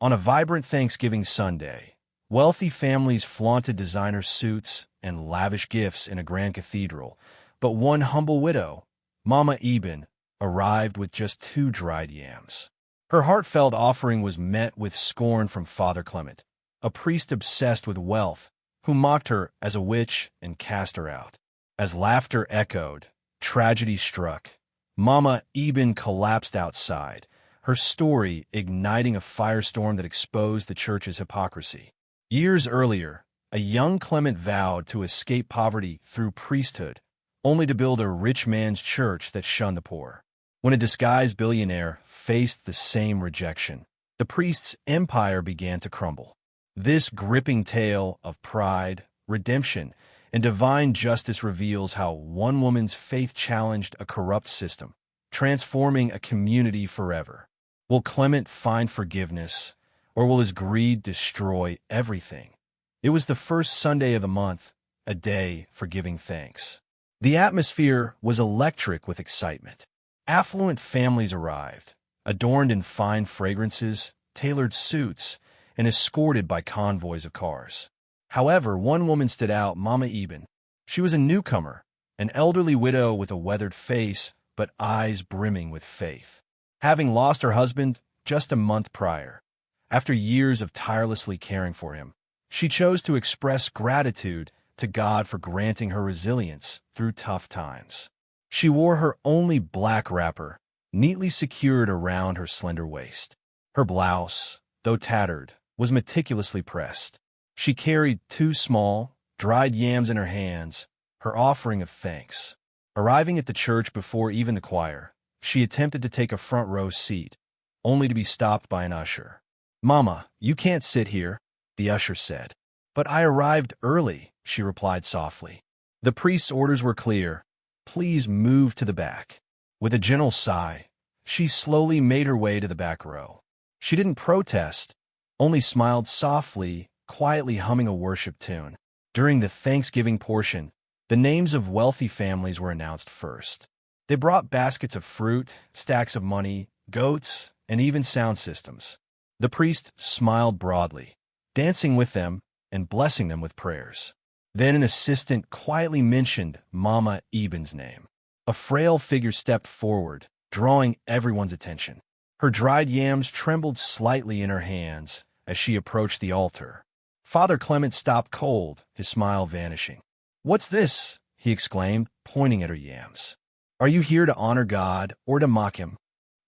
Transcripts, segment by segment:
On a vibrant Thanksgiving Sunday, wealthy families flaunted designer suits and lavish gifts in a grand cathedral, but one humble widow, Mama Eben, arrived with just 2 dried yams. Her heartfelt offering was met with scorn from Father Clement, a priest obsessed with wealth, who mocked her as a witch and cast her out. As laughter echoed, tragedy struck. Mama Eben collapsed outside, her story igniting a firestorm that exposed the church's hypocrisy. Years earlier, a young Clement vowed to escape poverty through priesthood, only to build a rich man's church that shunned the poor. When a disguised billionaire faced the same rejection, the priest's empire began to crumble. This gripping tale of pride, redemption, and divine justice reveals how one woman's faith challenged a corrupt system, transforming a community forever. Will Clement find forgiveness, or will his greed destroy everything? It was the first Sunday of the month, a day for giving thanks. The atmosphere was electric with excitement. Affluent families arrived, adorned in fine fragrances, tailored suits, and escorted by convoys of cars. However, one woman stood out, Mama Eben. She was a newcomer, an elderly widow with a weathered face but eyes brimming with faith. Having lost her husband just a month prior, after years of tirelessly caring for him, she chose to express gratitude to God for granting her resilience through tough times. She wore her only black wrapper, neatly secured around her slender waist. Her blouse, though tattered, was meticulously pressed. She carried 2 small, dried yams in her hands, her offering of thanks. Arriving at the church before even the choir, she attempted to take a front-row seat, only to be stopped by an usher. "Mama, you can't sit here," the usher said. "But I arrived early," she replied softly. The priest's orders were clear. "Please move to the back." With a gentle sigh, she slowly made her way to the back row. She didn't protest, only smiled softly, quietly humming a worship tune. During the Thanksgiving portion, the names of wealthy families were announced first. They brought baskets of fruit, stacks of money, goats, and even sound systems. The priest smiled broadly, dancing with them and blessing them with prayers. Then an assistant quietly mentioned Mama Eben's name. A frail figure stepped forward, drawing everyone's attention. Her dried yams trembled slightly in her hands as she approached the altar. Father Clement stopped cold, his smile vanishing. "What's this?" he exclaimed, pointing at her yams. "Are you here to honor God or to mock him?"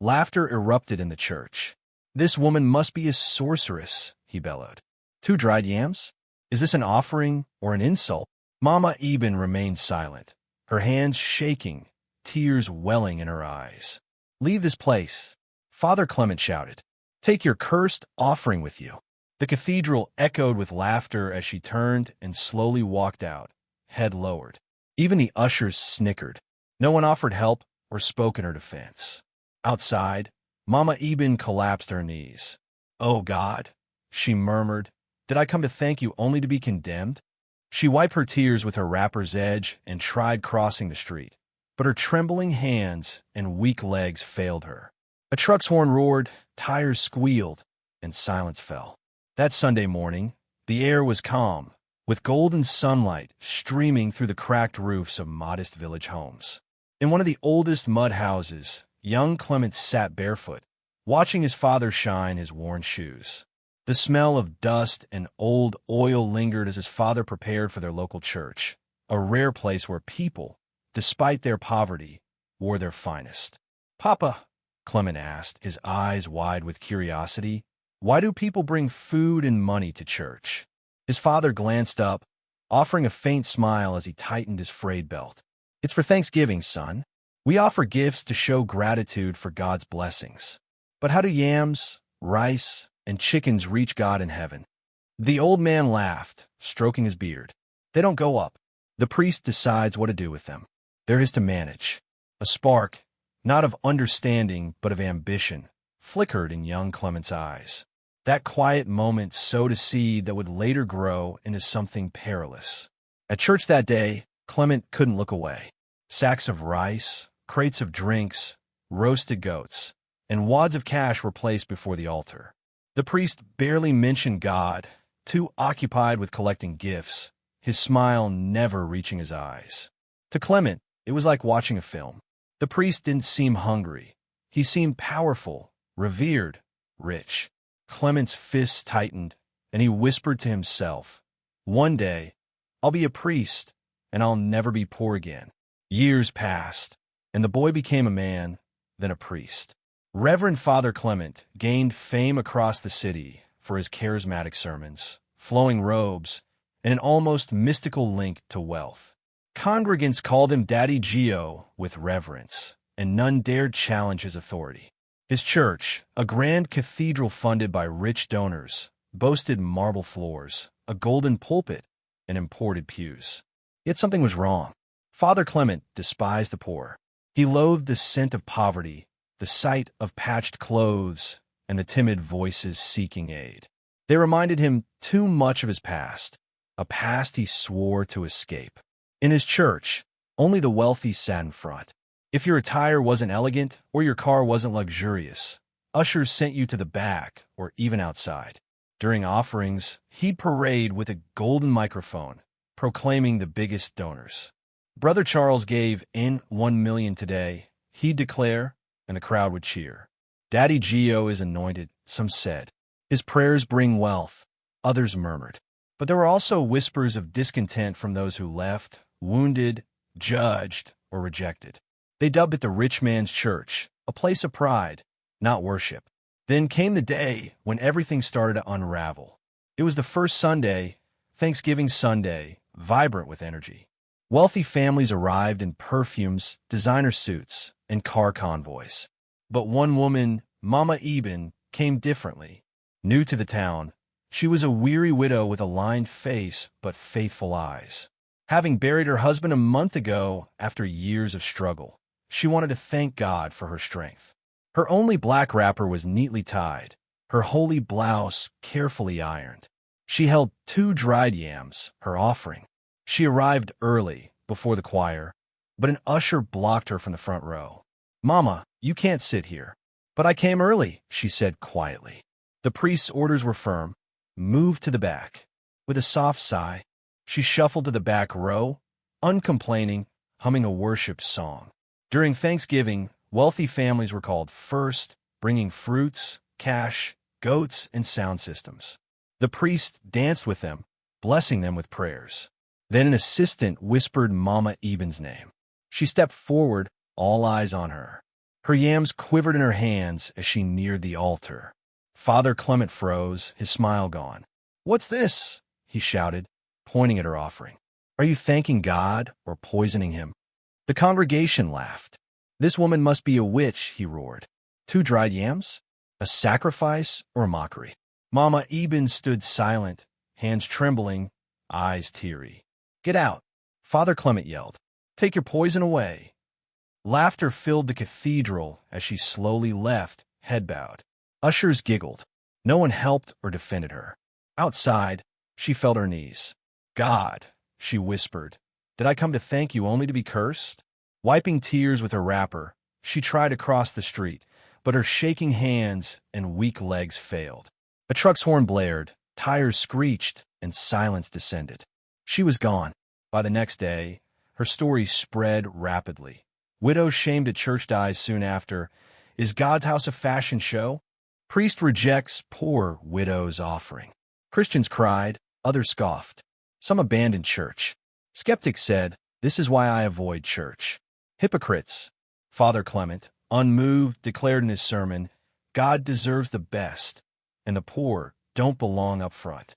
Laughter erupted in the church. "This woman must be a sorceress," he bellowed. "2 dried yams? Is this an offering or an insult?" Mama Eben remained silent, her hands shaking, tears welling in her eyes. "Leave this place," Father Clement shouted. "Take your cursed offering with you." The cathedral echoed with laughter as she turned and slowly walked out, head lowered. Even the ushers snickered. No one offered help or spoke in her defense. Outside, Mama Eben collapsed to her knees. "Oh God," she murmured, "did I come to thank you only to be condemned?" She wiped her tears with her wrapper's edge and tried crossing the street, but her trembling hands and weak legs failed her. A truck's horn roared, tires squealed, and silence fell. That Sunday morning, the air was calm, with golden sunlight streaming through the cracked roofs of modest village homes. In one of the oldest mud houses, young Clement sat barefoot, watching his father shine his worn shoes. The smell of dust and old oil lingered as his father prepared for their local church, a rare place where people, despite their poverty, wore their finest. "Papa," Clement asked, his eyes wide with curiosity, "why do people bring food and money to church?" His father glanced up, offering a faint smile as he tightened his frayed belt. "It's for Thanksgiving, son. We offer gifts to show gratitude for God's blessings. But how do yams, rice, and chickens reach God in heaven?" The old man laughed, stroking his beard. "They don't go up. The priest decides what to do with them. They're his to manage." A spark, not of understanding but of ambition, flickered in young Clement's eyes. That quiet moment sowed a seed that would later grow into something perilous. At church that day, Clement couldn't look away. Sacks of rice, crates of drinks, roasted goats, and wads of cash were placed before the altar. The priest barely mentioned God, too occupied with collecting gifts, his smile never reaching his eyes. To Clement, it was like watching a film. The priest didn't seem hungry. He seemed powerful, revered, rich. Clement's fists tightened, and he whispered to himself, "One day, I'll be a priest, and I'll never be poor again." Years passed, and the boy became a man, then a priest. Reverend Father Clement gained fame across the city for his charismatic sermons, flowing robes, and an almost mystical link to wealth. Congregants called him Daddy Gio with reverence, and none dared challenge his authority. His church, a grand cathedral funded by rich donors, boasted marble floors, a golden pulpit, and imported pews. Yet something was wrong. Father Clement despised the poor. He loathed the scent of poverty, the sight of patched clothes, and the timid voices seeking aid. They reminded him too much of his past, a past he swore to escape. In his church, only the wealthy sat in front. If your attire wasn't elegant or your car wasn't luxurious, ushers sent you to the back or even outside. During offerings, he'd parade with a golden microphone, proclaiming the biggest donors. Brother Charles gave in 1 million today, he'd declare, and the crowd would cheer. Daddy Gio is anointed, some said. His prayers bring wealth, others murmured. But there were also whispers of discontent from those who left, wounded, judged, or rejected. They dubbed it the rich man's church, a place of pride, not worship. Then came the day when everything started to unravel. It was the first Sunday, Thanksgiving Sunday, vibrant with energy. Wealthy families arrived in perfumes, designer suits, and car convoys. But one woman, Mama Eben, came differently. New to the town, she was a weary widow with a lined face but faithful eyes. Having buried her husband a month ago after years of struggle, she wanted to thank God for her strength. Her only black wrapper was neatly tied, her holy blouse carefully ironed. She held 2 dried yams, her offering. She arrived early, before the choir, but an usher blocked her from the front row. "Mama, you can't sit here." "But I came early," she said quietly. The priest's orders were firm. "Move to the back." With a soft sigh, she shuffled to the back row, uncomplaining, humming a worship song. During Thanksgiving, wealthy families were called first, bringing fruits, cash, goats, and sound systems. The priest danced with them, blessing them with prayers. Then an assistant whispered Mama Eben's name. She stepped forward, all eyes on her. Her yams quivered in her hands as she neared the altar. Father Clement froze, his smile gone. "What's this?" he shouted, pointing at her offering. "Are you thanking God or poisoning him?" The congregation laughed. "This woman must be a witch," he roared. 2 dried yams? A sacrifice or a mockery? Mama Eben stood silent, hands trembling, eyes teary. "Get out," Father Clement yelled. "Take your poison away." Laughter filled the cathedral as she slowly left, head bowed. Ushers giggled. No one helped or defended her. Outside, she felt her knees. "God," she whispered, "did I come to thank you only to be cursed?" Wiping tears with her wrapper, she tried to cross the street, but her shaking hands and weak legs failed. A truck's horn blared, tires screeched, and silence descended. She was gone. By the next day, her story spread rapidly. Widow shamed at church dies soon after. Is God's house a fashion show? Priest rejects poor widow's offering. Christians cried, others scoffed. Some abandoned church. Skeptics said, "This is why I avoid church." Hypocrites. Father Clement, unmoved, declared in his sermon, "God deserves the best, and the poor don't belong up front."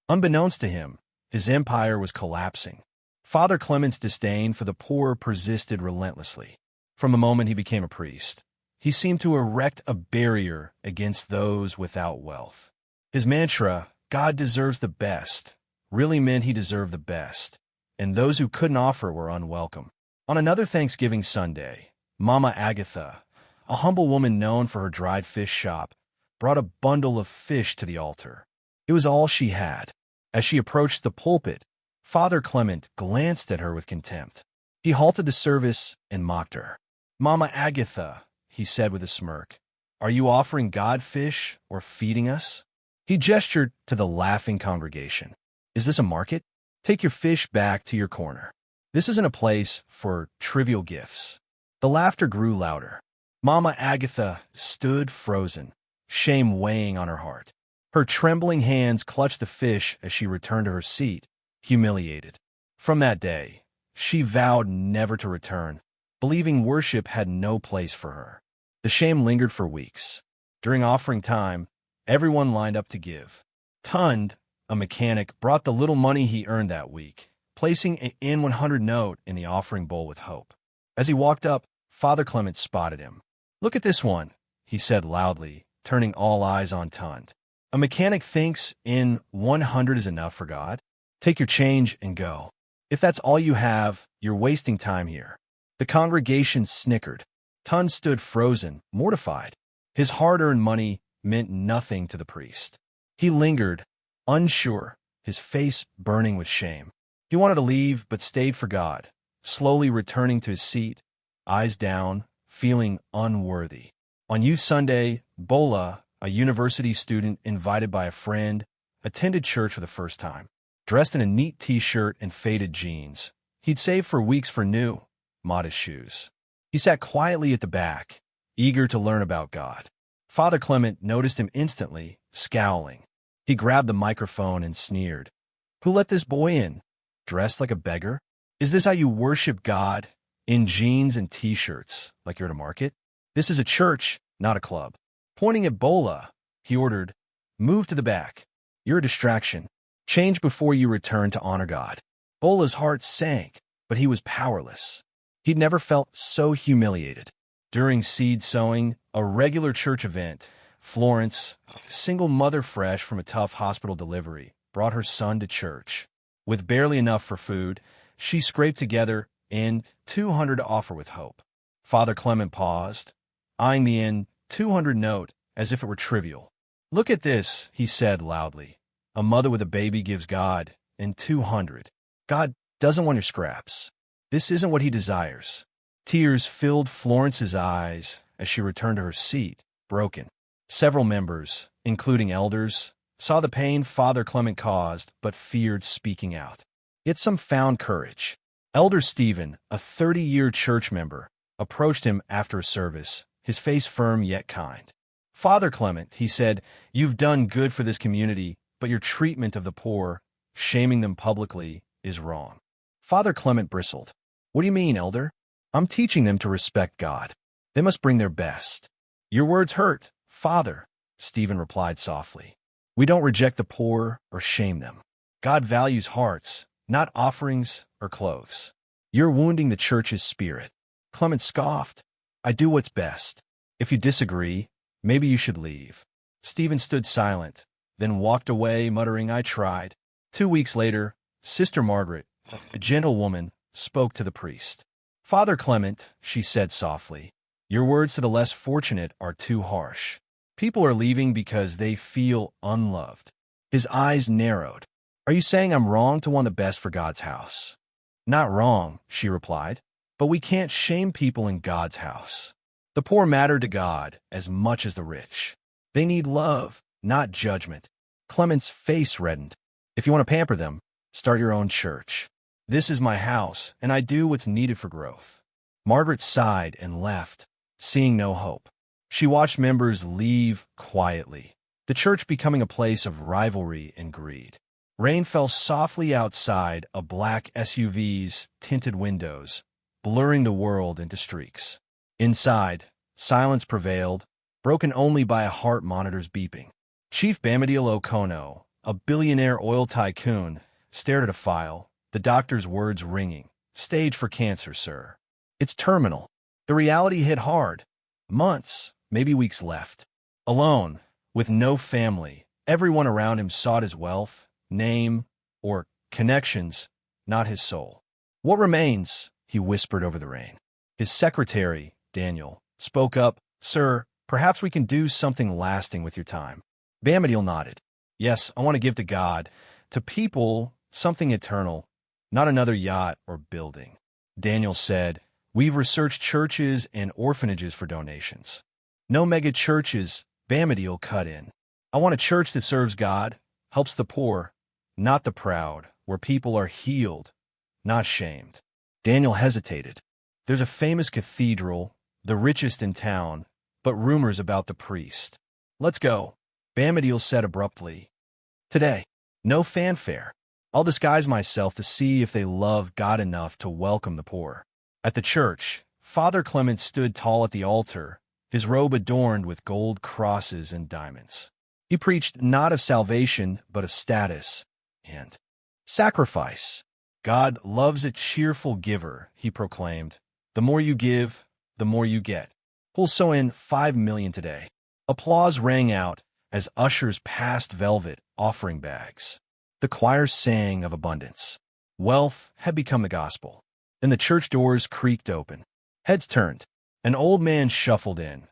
Unbeknownst to him, his empire was collapsing. Father Clement's disdain for the poor persisted relentlessly. From the moment he became a priest, he seemed to erect a barrier against those without wealth. His mantra, "God deserves the best," really meant he deserved the best, and those who couldn't offer were unwelcome. On another Thanksgiving Sunday, Mama Agatha, a humble woman known for her dried fish shop, brought a bundle of fish to the altar. It was all she had. As she approached the pulpit, Father Clement glanced at her with contempt. He halted the service and mocked her. "Mama Agatha," he said with a smirk, Are you offering God fish or feeding us? He gestured to the laughing congregation. Is this a market? Take your fish back to your corner. This isn't a place for trivial gifts. The laughter grew louder. Mama Agatha stood frozen, shame weighing on her heart. Her trembling hands clutched the fish as she returned to her seat, humiliated. From that day, she vowed never to return, believing worship had no place for her. The shame lingered for weeks. During offering time, everyone lined up to give. Tund, a mechanic, brought the little money he earned that week, placing an N100 note in the offering bowl with hope. As he walked up, Father Clement spotted him. "Look at this one," he said loudly, turning all eyes on Tund. "A mechanic thinks N100 is enough for God? Take your change and go. If that's all you have, you're wasting time here." The congregation snickered. Tund stood frozen, mortified. His hard-earned money meant nothing to the priest. He lingered, unsure, his face burning with shame. He wanted to leave, but stayed for God, slowly returning to his seat, eyes down, feeling unworthy. On Youth Sunday, Bola, a university student invited by a friend, attended church for the first time. Dressed in a neat t-shirt and faded jeans, he'd saved for weeks for new, modest shoes. He sat quietly at the back, eager to learn about God. Father Clement noticed him instantly, scowling. He grabbed the microphone and sneered. "Who let this boy in? Dressed like a beggar? Is this how you worship God? In jeans and t-shirts, like you're at a market? This is a church, not a club." Pointing at Bola, he ordered, "Move to the back. You're a distraction. Change before you return to honor God." Bola's heart sank, but he was powerless. He'd never felt so humiliated. During seed sowing, a regular church event, Florence, a single mother fresh from a tough hospital delivery, brought her son to church. With barely enough for food, she scraped together N200 to offer with hope. Father Clement paused, eyeing the N200 note as if it were trivial. "Look at this," he said loudly. "A mother with a baby gives God N200. God doesn't want your scraps. This isn't what he desires." Tears filled Florence's eyes as she returned to her seat, broken. Several members, including elders, saw the pain Father Clement caused but feared speaking out. Yet some found courage. Elder Stephen, a 30-year church member, approached him after a service, his face firm yet kind. "Father Clement," he said, "you've done good for this community, but your treatment of the poor, shaming them publicly, is wrong." Father Clement bristled. "What do you mean, Elder? I'm teaching them to respect God. They must bring their best." "Your words hurt, Father," Stephen replied softly. "We don't reject the poor or shame them. God values hearts, not offerings or clothes. You're wounding the church's spirit." Clement scoffed. "I do what's best. If you disagree, maybe you should leave." Stephen stood silent, then walked away, muttering, "I tried." 2 weeks later, Sister Margaret, a gentle woman, spoke to the priest. "Father Clement," she said softly, "your words to the less fortunate are too harsh. People are leaving because they feel unloved." His eyes narrowed. "Are you saying I'm wrong to want the best for God's house?" "Not wrong," she replied, "but we can't shame people in God's house. The poor matter to God as much as the rich. They need love, not judgment." Clement's face reddened. "If you want to pamper them, start your own church. This is my house, and I do what's needed for growth." Margaret sighed and left, seeing no hope. She watched members leave quietly, the church becoming a place of rivalry and greed. Rain fell softly outside a black SUV's tinted windows, blurring the world into streaks. Inside, silence prevailed, broken only by a heart monitor's beeping. Chief Bamidil Okono, a billionaire oil tycoon, stared at a file, the doctor's words ringing. "Stage for cancer, sir. It's terminal." The reality hit hard. Months, maybe weeks left. Alone, with no family, everyone around him sought his wealth, name, or connections, not his soul. "What remains?" he whispered over the rain. His secretary, Daniel, spoke up. "Sir, perhaps we can do something lasting with your time." Bamidil nodded. "Yes, I want to give to God, to people, something eternal, not another yacht or building." Daniel said, "We've researched churches and orphanages for donations. No mega churches, Bamadiel cut in. I want a church that serves God, helps the poor, not the proud, where people are healed, not shamed. Daniel hesitated. There's a famous cathedral, the richest in town, but rumors about the priest. Let's go, Bamadiel said abruptly. Today, no fanfare. I'll disguise myself to see if they love God enough to welcome the poor. At the church, Father Clement stood tall at the altar, his robe adorned with gold crosses and diamonds. He preached not of salvation, but of status and sacrifice. God loves a cheerful giver, he proclaimed. The more you give, the more you get. We'll sew in 5 million today. Applause rang out as ushers passed velvet offering bags. The choir sang of abundance. Wealth had become the gospel. And the church doors creaked open. Heads turned. An old man shuffled in,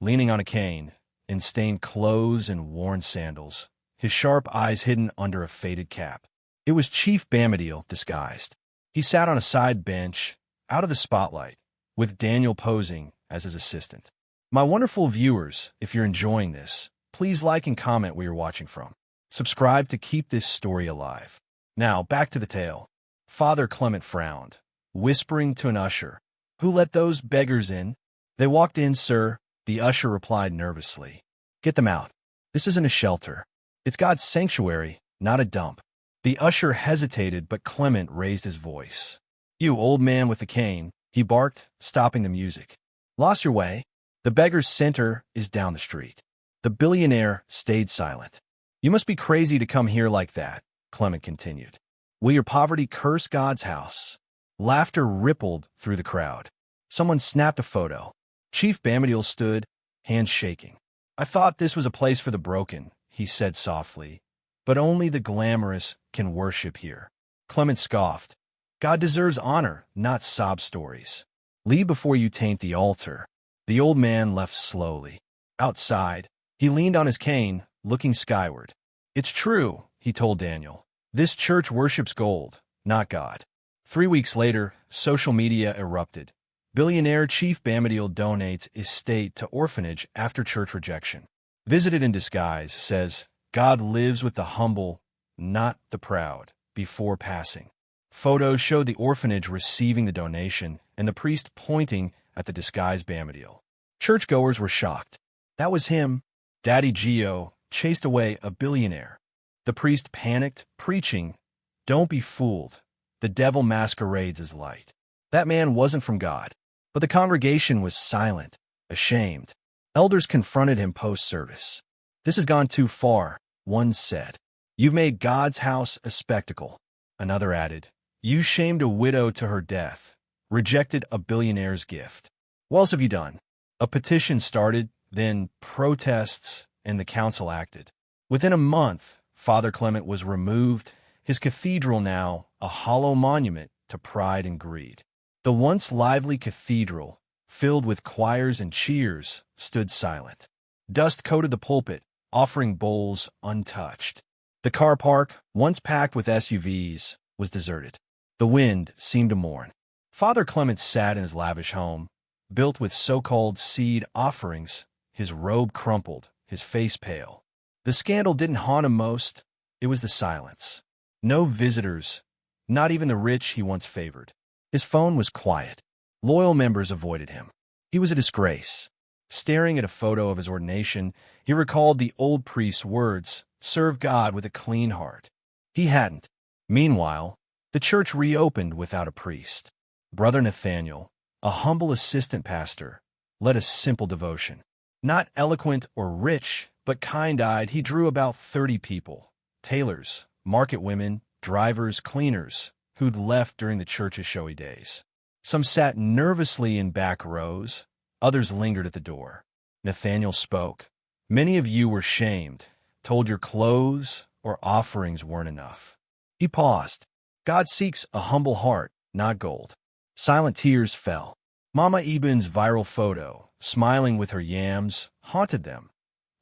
leaning on a cane, in stained clothes and worn sandals, his sharp eyes hidden under a faded cap. It was Chief Bamadiel disguised. He sat on a side bench, out of the spotlight, with Daniel posing as his assistant. My wonderful viewers, if you're enjoying this, please like and comment where you're watching from. Subscribe to keep this story alive. Now, back to the tale. Father Clement frowned, whispering to an usher, "Who let those beggars in?" "They walked in, sir," the usher replied nervously. "Get them out. This isn't a shelter. It's God's sanctuary, not a dump." The usher hesitated, but Clement raised his voice. "You old man with the cane," he barked, stopping the music. "Lost your way? The beggar's center is down the street." The billionaire stayed silent. "You must be crazy to come here like that," Clement continued. "Will your poverty curse God's house?" Laughter rippled through the crowd. Someone snapped a photo. Chief Bamadiel stood, hands shaking. "I thought this was a place for the broken," he said softly. "But only the glamorous can worship here." Clement scoffed. "God deserves honor, not sob stories. Leave before you taint the altar." The old man left slowly. Outside, he leaned on his cane, looking skyward. "It's true," he told Daniel. "This church worships gold, not God." 3 weeks later, social media erupted. Billionaire Chief Bamadiel donates estate to orphanage after church rejection. Visited in disguise, says, "God lives with the humble, not the proud," before passing. Photos showed the orphanage receiving the donation and the priest pointing at the disguised Bamadiel. Churchgoers were shocked. That was him. Daddy Gio chased away a billionaire. The priest panicked, preaching, "Don't be fooled. The devil masquerades as light." That man wasn't from God. But the congregation was silent, ashamed. Elders confronted him post-service. "This has gone too far," one said. "You've made God's house a spectacle." Another added, "You shamed a widow to her death, rejected a billionaire's gift. What else have you done?" A petition started, then protests, and the council acted. Within a month, Father Clement was removed, his cathedral now a hollow monument to pride and greed. The once lively cathedral, filled with choirs and cheers, stood silent. Dust coated the pulpit, offering bowls untouched. The car park, once packed with SUVs, was deserted. The wind seemed to mourn. Father Clement sat in his lavish home, built with so-called seed offerings, his robe crumpled, his face pale. The scandal didn't haunt him most, it was the silence. No visitors, not even the rich he once favored. His phone was quiet. Loyal members avoided him. He was a disgrace. Staring at a photo of his ordination, he recalled the old priest's words, "Serve God with a clean heart." He hadn't. Meanwhile, the church reopened without a priest. Brother Nathaniel, a humble assistant pastor, led a simple devotion. Not eloquent or rich, but kind-eyed, he drew about 30 people. Tailors, market women, drivers, cleaners, who'd left during the church's showy days. Some sat nervously in back rows, others lingered at the door. Nathaniel spoke. "Many of you were shamed, told your clothes or offerings weren't enough." He paused. "God seeks a humble heart, not gold." Silent tears fell. Mama Eben's viral photo, smiling with her yams, haunted them.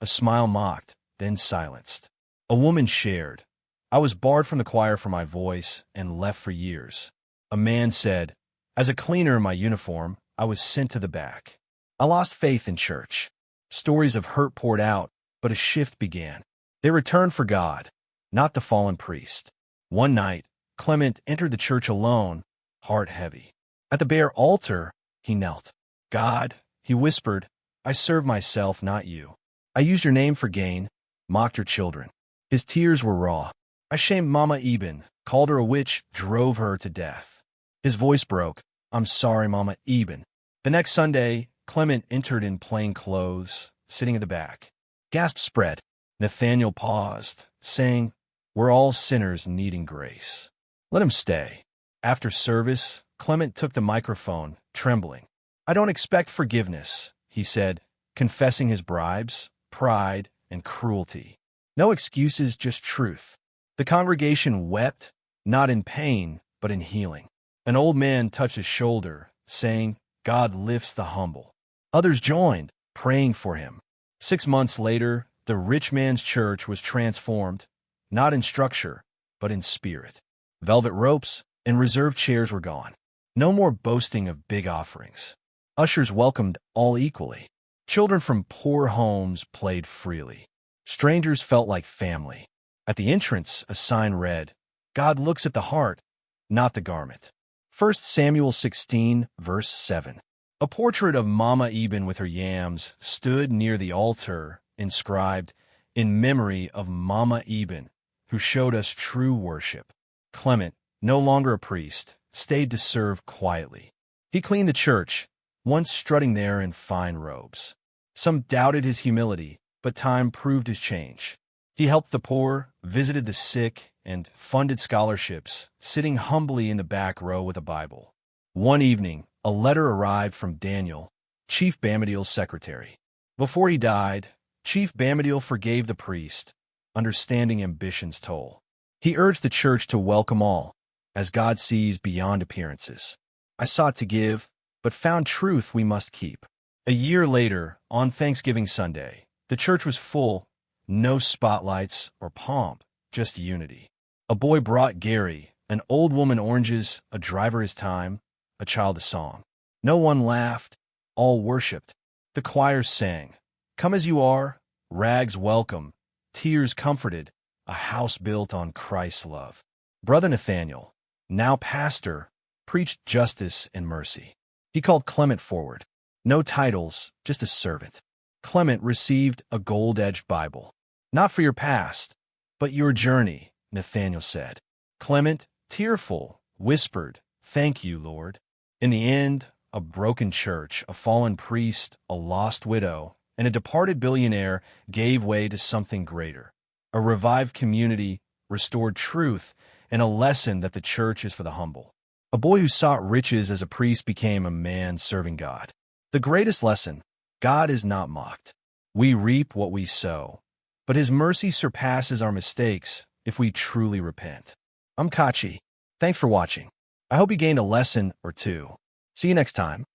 A smile mocked, then silenced. A woman shared, "I was barred from the choir for my voice and left for years." A man said, "As a cleaner in my uniform, I was sent to the back. I lost faith in church." Stories of hurt poured out, but a shift began. They returned for God, not the fallen priest. One night, Clement entered the church alone, heart heavy. At the bare altar, he knelt. God, he whispered, I serve myself, not you. I used your name for gain, mocked your children. His tears were raw. I shamed Mama Eben, called her a witch, drove her to death. His voice broke. I'm sorry, Mama Eben. The next Sunday, Clement entered in plain clothes, sitting at the back. Gasps spread. Nathaniel paused, saying, We're all sinners needing grace. Let him stay. After service, Clement took the microphone, trembling. I don't expect forgiveness, he said, confessing his bribes, pride, and cruelty. No excuses, just truth. The congregation wept, not in pain, but in healing. An old man touched his shoulder, saying, God lifts the humble. Others joined, praying for him. 6 months later, the rich man's church was transformed, not in structure, but in spirit. Velvet ropes and reserved chairs were gone. No more boasting of big offerings. Ushers welcomed all equally. Children from poor homes played freely. Strangers felt like family. At the entrance, a sign read, God looks at the heart, not the garment. 1 Samuel 16, verse 7. A portrait of Mama Eben with her yams stood near the altar, inscribed, in memory of Mama Eben, who showed us true worship. Clement, no longer a priest, stayed to serve quietly. He cleaned the church, once strutting there in fine robes. Some doubted his humility, but time proved his change. He helped the poor, visited the sick, and funded scholarships, sitting humbly in the back row with a Bible. One evening, a letter arrived from Daniel, Chief Bamadiel's secretary. Before he died, Chief Bamadiel forgave the priest, understanding ambition's toll. He urged the church to welcome all, as God sees beyond appearances. I sought to give, but found truth we must keep. A year later, on Thanksgiving Sunday, the church was full, no spotlights or pomp, just unity. A boy brought Gary, an old woman oranges, a driver his time, a child a song. No one laughed, all worshipped. The choir sang, Come as you are, rags welcome, tears comforted, a house built on Christ's love. Brother Nathaniel, now pastor, preached justice and mercy. He called Clement forward. No titles, just a servant. Clement received a gold-edged Bible. Not for your past, but your journey, Nathaniel said. Clement, tearful, whispered, Thank you, Lord. In the end, a broken church, a fallen priest, a lost widow, and a departed billionaire gave way to something greater. A revived community, restored truth, and a lesson that the church is for the humble. A boy who sought riches as a priest became a man serving God. The greatest lesson, God is not mocked. We reap what we sow, but his mercy surpasses our mistakes if we truly repent. I'm Kachi. Thanks for watching. I hope you gained a lesson or two. See you next time.